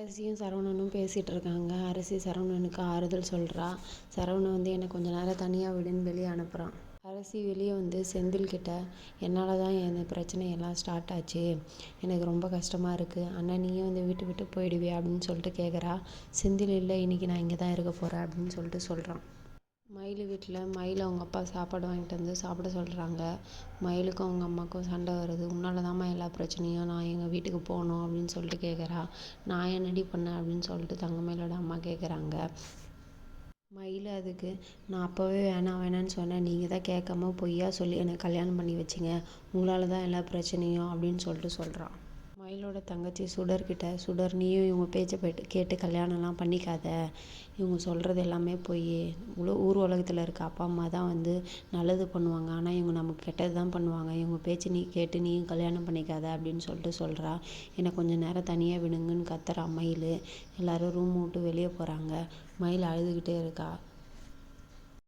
அரசியும் சரவணனும் பேசிகிட்டு இருக்காங்க. அரசி சரவணனுக்கு ஆறுதல் சொல்கிறா. சரவணன் வந்து என்னை கொஞ்ச நேரம் தனியாக விடுன்னு வெளியே அனுப்புகிறான். அரசி வெளியே வந்து செந்தில்கிட்ட என்னால் தான் இந்த பிரச்சனையெல்லாம் ஸ்டார்ட் ஆச்சு, எனக்கு ரொம்ப கஷ்டமாக இருக்குது, அண்ணன் நீயும் வந்து விட்டு விட்டு போயிடுவியா அப்படின்னு சொல்லிட்டு கேட்குறா. செந்தில் இல்லை, இன்றைக்கி நான் இங்கே தான் இருக்க போகிறேன் அப்படின்னு சொல்லிட்டு சொல்கிறான். மயில் வீட்டில் மயில் அவங்க அப்பா சாப்பாடு வாங்கிட்டு வந்து சாப்பிட சொல்கிறாங்க. மயிலுக்கும் அவங்க அம்மாவுக்கும் சண்டை வருது. உன்னால தாம்மா எல்லா பிரச்சனையும், நான் எங்கள் வீட்டுக்கு போகணும் அப்படின்னு சொல்லிட்டு கேட்குறா. நான் என்னடி பண்ணேன் அப்படின்னு சொல்லிட்டு தங்கமயிலோட அம்மா கேட்குறாங்க. மயில் அதுக்கு நான் அப்போவே வேணான்னு சொன்னேன், நீங்கள் தான் கேட்காம பொய்யா சொல்லி எனக்கு கல்யாணம் பண்ணி வச்சிங்க, உங்களால் தான் எல்லா பிரச்சனையும் அப்படின்னு சொல்லிட்டு சொல்கிறான். மயிலோட தங்கச்சி சுடர்கிட்ட, சுடர் நீயும் இவங்க பேச்சை கேட்டு கல்யாணம்லாம் பண்ணிக்காத, இவங்க சொல்கிறது எல்லாமே பொய், ஊர் உலகத்தில் இருக்க அப்பா அம்மா தான் வந்து நல்லது பண்ணுவாங்க, ஆனால் இவங்க நமக்கு கெட்டது தான் பண்ணுவாங்க, இவங்க பேச்சு நீ கேட்டு நீயும் கல்யாணம் பண்ணிக்காத அப்படின்னு சொல்லிட்டு சொல்கிறா. என்னை கொஞ்சம் நேரம் தனியாக விடுங்கன்னு கத்துறா மயில். எல்லோரும் ரூம் விட்டு வெளியே போகிறாங்க. மயில் அழுதுகிட்டே இருக்கா.